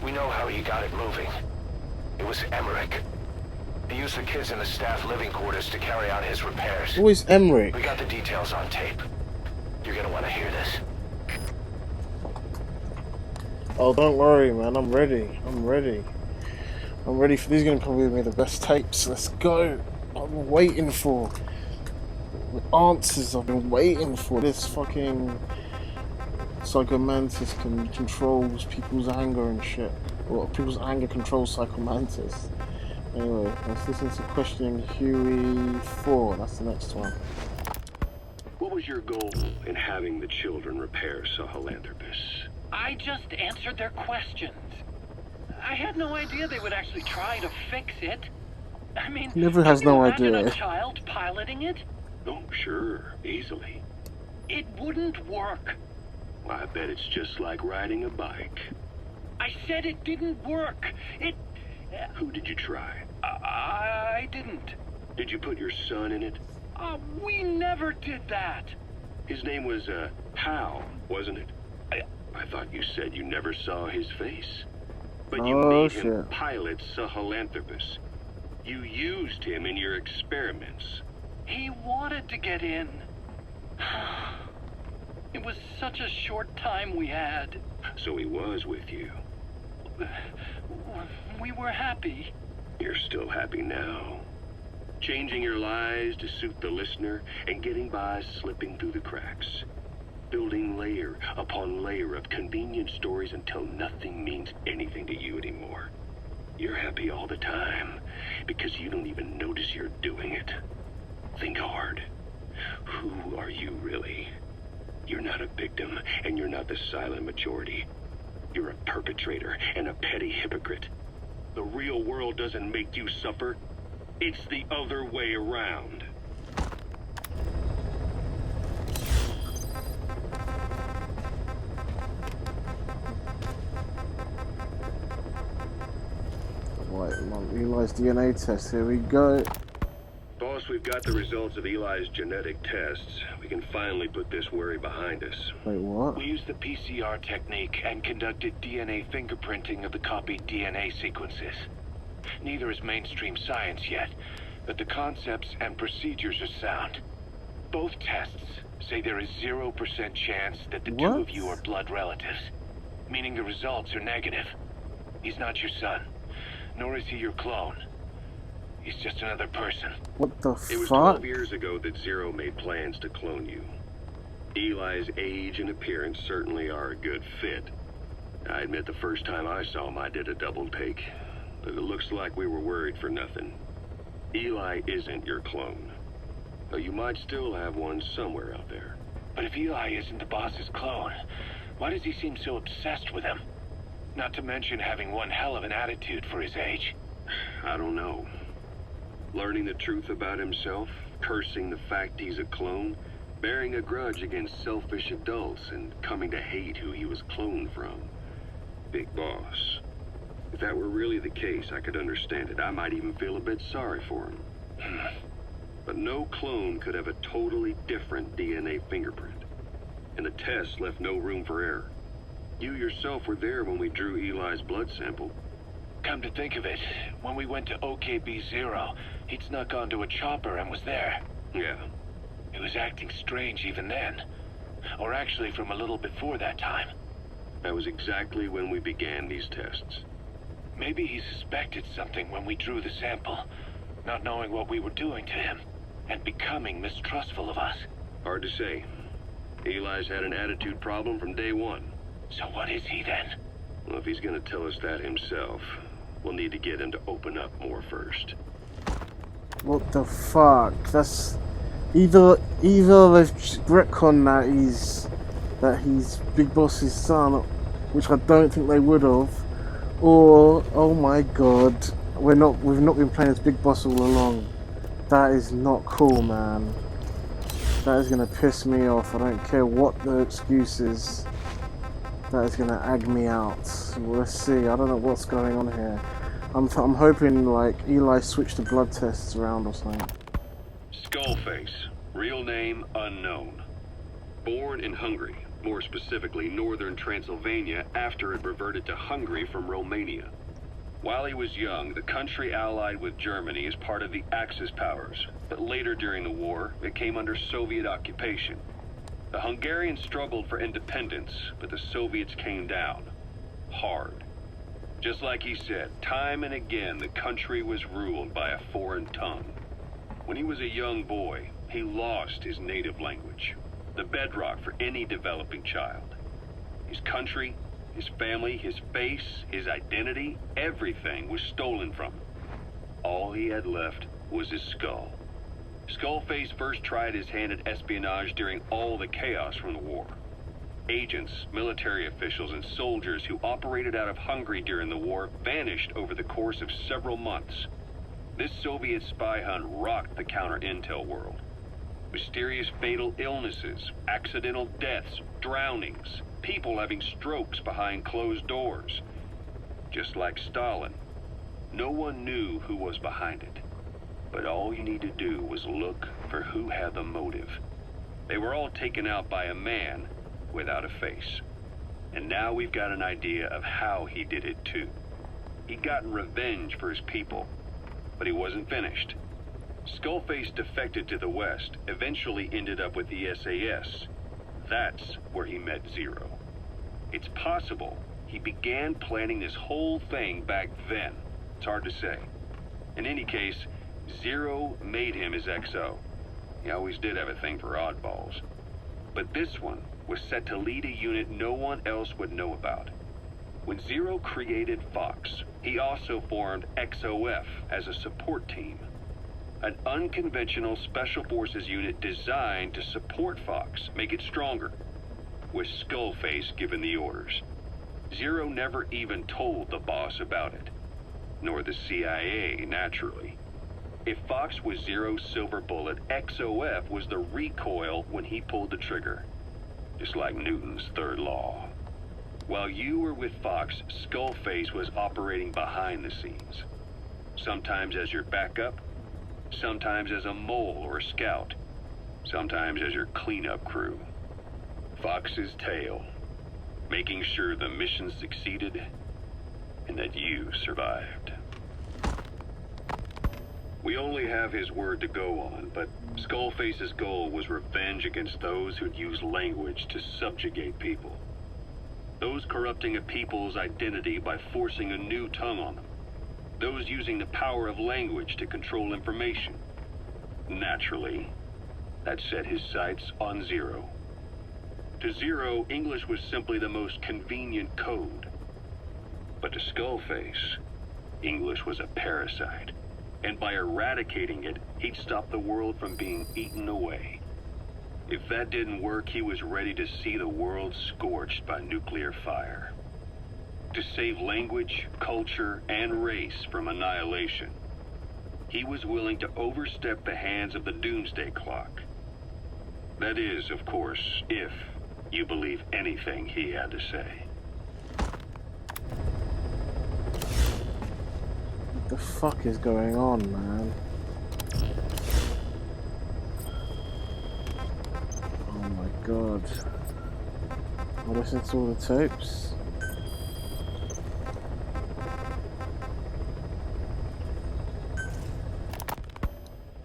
We know how he got it moving. It was Emmerich. He used the kids in the staff living quarters to carry out his repairs. Who is Emmerich? We got the details on tape. You're gonna want to hear this. Oh, don't worry, man. I'm ready. I'm ready. I'm ready for these. Gonna probably be the best tapes. Let's go. I've been waiting for the answers. I've been waiting for this fucking Psycho Mantis controls people's anger and shit. Well, people's anger controls Psycho Mantis. Anyway, let's listen to questioning Huey 4. That's the next one. What was your goal in having the children repair Sahelanthropus? I just answered their questions. I had no idea they would actually try to fix it. I mean, Never has no imagine idea. a child piloting it? Oh, sure, easily. It wouldn't work. I bet it's just like riding a bike. I said it didn't work. Who did you try? I didn't. Did you put your son in it? We never did that. His name was, Hal, wasn't it? I thought you said you never saw his face. But you made him pilot Sahelanthropus. You used him in your experiments. He wanted to get in. It was such a short time we had. So he was with you. We were happy. You're still happy now. Changing your lies to suit the listener and getting by slipping through the cracks. Building layer upon layer of convenient stories until nothing means anything to you anymore. You're happy all the time because you don't even notice you're doing it. Think hard. Who are you really? You're not a victim and you're not the silent majority. You're a perpetrator and a petty hypocrite. The real world doesn't make you suffer. It's the other way around. Right, Eli's DNA test. Here we go. Boss, we've got the results of Eli's genetic tests. We can finally put this worry behind us. Wait, what? We used the PCR technique and conducted DNA fingerprinting of the copied DNA sequences. Neither is mainstream science yet, but the concepts and procedures are sound. Both tests say there is 0% chance that the two of you are blood relatives, meaning the results are negative. He's not your son, nor is he your clone. He's just another person. What the fuck? It was 12 years ago that Zero made plans to clone you. Eli's age and appearance certainly are a good fit. I admit the first time I saw him I did a double take, but it looks like we were worried for nothing. Eli isn't your clone, though you might still have one somewhere out there. But if Eli isn't the boss's clone, why does he seem so obsessed with him? Not to mention having one hell of an attitude for his age. I don't know. Learning the truth about himself, cursing the fact he's a clone, bearing a grudge against selfish adults, and coming to hate who he was cloned from. Big boss. If that were really the case, I could understand it. I might even feel a bit sorry for him. But no clone could have a totally different DNA fingerprint. And the test left no room for error. You yourself were there when we drew Eli's blood sample. Come to think of it, when we went to OKB-0, he'd snuck onto a chopper and was there. Yeah. He was acting strange even then. Or actually from a little before that time. That was exactly when we began these tests. Maybe he suspected something when we drew the sample, not knowing what we were doing to him, and becoming mistrustful of us. Hard to say. Eli's had an attitude problem from day one. So what is he then? Well, if he's gonna tell us that himself, we'll need to get him to open up more first. What the fuck? That's either they've retconned that he's Big Boss's son, which I don't think they would have, or oh my god, we've not been playing as Big Boss all along. That is not cool, man. That is gonna piss me off. I don't care what the excuse is. That is gonna ag me out. Well, let's see. I don't know what's going on here. I'm hoping like Eli switched the blood tests around or something. Skullface, real name unknown. Born in Hungary, More specifically, northern Transylvania after it reverted to Hungary from Romania. While he was young, the country allied with Germany as part of the Axis powers, but later during the war, it came under Soviet occupation. The Hungarians struggled for independence, but the Soviets came down. Hard. Just like he said, time and again the country was ruled by a foreign tongue. When he was a young boy, he lost his native language, the bedrock for any developing child. His country, his family, his face, his identity, everything was stolen from him. All he had left was his skull. Skullface first tried his hand at espionage during all the chaos from the war. Agents, military officials, and soldiers who operated out of Hungary during the war vanished over the course of several months. This Soviet spy hunt rocked the counter-intel world. Mysterious fatal illnesses, accidental deaths, drownings, people having strokes behind closed doors. Just like Stalin, no one knew who was behind it. But all you need to do was look for who had the motive. They were all taken out by a man without a face. And now we've got an idea of how he did it too. He'd gotten revenge for his people, but he wasn't finished. Skullface defected to the West, eventually ended up with the SAS. That's where he met Zero. It's possible he began planning this whole thing back then. It's hard to say. In any case, Zero made him his XO. He always did have a thing for oddballs. But this one was set to lead a unit no one else would know about. When Zero created Fox, he also formed XOF as a support team. An unconventional special forces unit designed to support Fox, make it stronger, with Skullface giving the orders. Zero never even told the boss about it, nor the CIA, naturally. If Fox was Zero's silver bullet, XOF was the recoil when he pulled the trigger. Just like Newton's third law. While you were with Fox, Skullface was operating behind the scenes. Sometimes as your backup, sometimes as a mole or a scout, sometimes as your cleanup crew. Fox's tail, making sure the mission succeeded and that you survived. We only have his word to go on, but Skullface's goal was revenge against those who'd use language to subjugate people. Those corrupting a people's identity by forcing a new tongue on them. Those using the power of language to control information. Naturally, that set his sights on Zero. To Zero, English was simply the most convenient code. But to Skullface, English was a parasite. And by eradicating it, he'd stop the world from being eaten away. If that didn't work, he was ready to see the world scorched by nuclear fire. To save language, culture, and race from annihilation, he was willing to overstep the hands of the doomsday clock. That is, of course, if you believe anything he had to say. What the fuck is going on, man? Oh my god. I listened to all the tapes.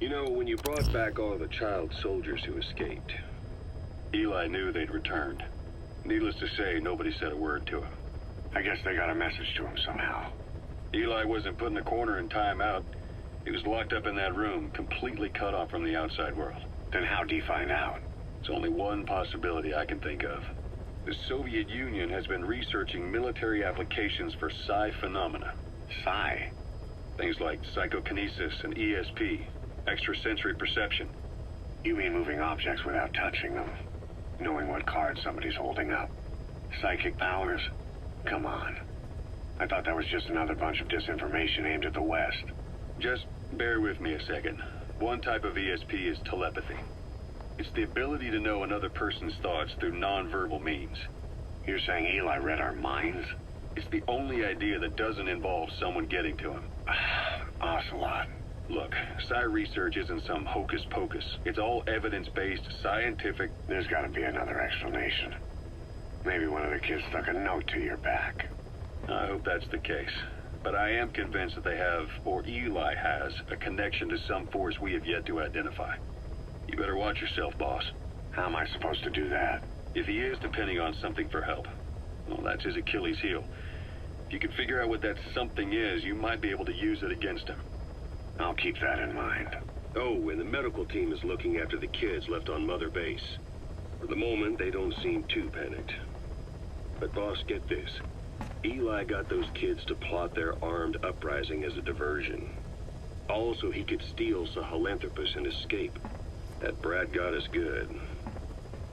You know, when you brought back all the child soldiers who escaped, Eli knew they'd returned. Needless to say, nobody said a word to him. I guess they got a message to him somehow. Eli wasn't put in a corner in timeout. He was locked up in that room, completely cut off from the outside world. Then how'd he find out? It's only one possibility I can think of. The Soviet Union has been researching military applications for psi phenomena. Psi? Things like psychokinesis and ESP, extrasensory perception. You mean moving objects without touching them? Knowing what cards somebody's holding up? Psychic powers? Come on. I thought that was just another bunch of disinformation aimed at the West. Just bear with me a second. One type of ESP is telepathy. It's the ability to know another person's thoughts through non-verbal means. You're saying Eli read our minds? It's the only idea that doesn't involve someone getting to him. Ocelot. Look, psi research isn't some hocus pocus. It's all evidence-based, scientific... There's gotta be another explanation. Maybe one of the kids stuck a note to your back. I hope that's the case. But I am convinced that they have, or Eli has, a connection to some force we have yet to identify. You better watch yourself, boss. How am I supposed to do that? If he is depending on something for help, well, that's his Achilles heel. If you can figure out what that something is, you might be able to use it against him. I'll keep that in mind. Oh, and the medical team is looking after the kids left on Mother Base. For the moment, they don't seem too panicked. But boss, get this. Eli got those kids to plot their armed uprising as a diversion. Also, he could steal Sahelanthropus and escape. That Brad got us good.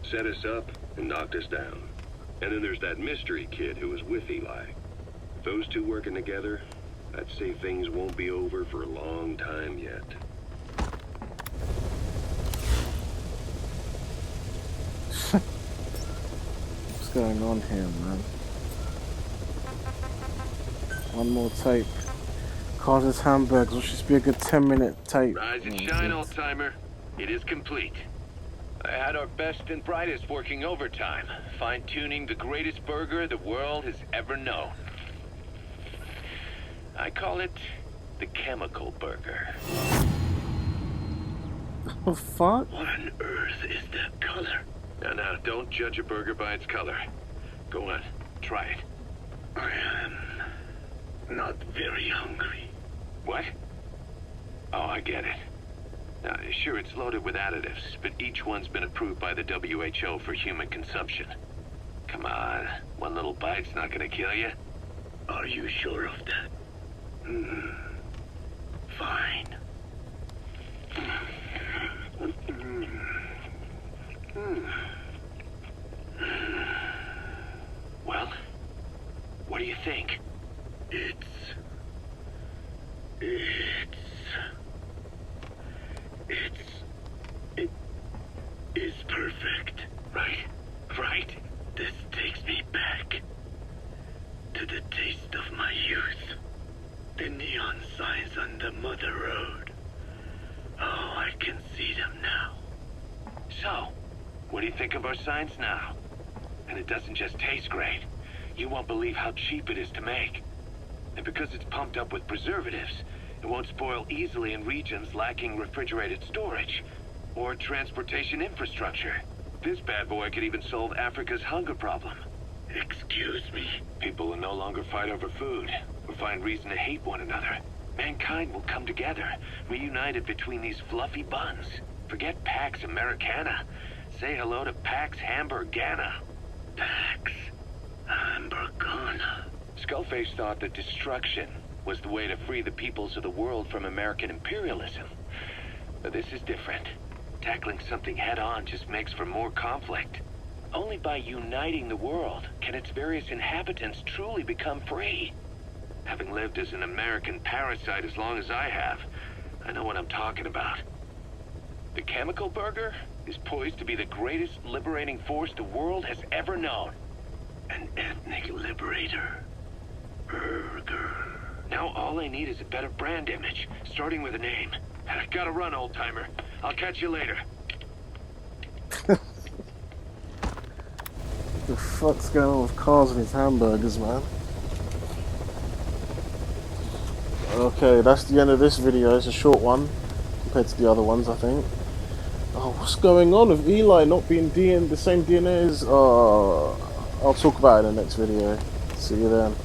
Set us up and knocked us down. And then there's that mystery kid who was with Eli. Those two working together, I'd say things won't be over for a long time yet. What's going on here, man? One more tape. Carter's Hamburgers, which should be a good 10-minute tape. Rise and shine, old timer. It is complete. I had our best and brightest working overtime, fine-tuning the greatest burger the world has ever known. I call it the chemical burger. Oh, fuck? What on earth is that color? Now, don't judge a burger by its color. Go on, try it. I am not very hungry. What? Oh, I get it. Now, sure, it's loaded with additives, but each one's been approved by the WHO for human consumption. Come on, one little bite's not gonna kill you. Are you sure of that? Fine. Well, what do you think? It is perfect. Right? This takes me back to the taste of my youth. The neon signs on the Mother Road. Oh, I can see them now. So, what do you think of our signs now? And it doesn't just taste great. You won't believe how cheap it is to make. And because it's pumped up with preservatives, it won't spoil easily in regions lacking refrigerated storage or transportation infrastructure. This bad boy could even solve Africa's hunger problem. Excuse me? People will no longer fight over food or find reason to hate one another. Mankind will come together, reunited between these fluffy buns. Forget Pax Americana. Say hello to Pax Hamburgana. Pax Hamburgana. Skullface thought that destruction was the way to free the peoples of the world from American imperialism. But this is different. Tackling something head-on just makes for more conflict. Only by uniting the world can its various inhabitants truly become free. Having lived as an American parasite as long as I have, I know what I'm talking about. The chemical burger is poised to be the greatest liberating force the world has ever known. An ethnic liberator burger. Now all I need is a better brand image, starting with a name. I gotta run, old-timer. I'll catch you later. What the fuck's going on with cars and his hamburgers, man? Okay, that's the end of this video. It's a short one compared to the other ones, I think. Oh, what's going on with Eli not being the same DNA as... I'll talk about it in the next video. See you then.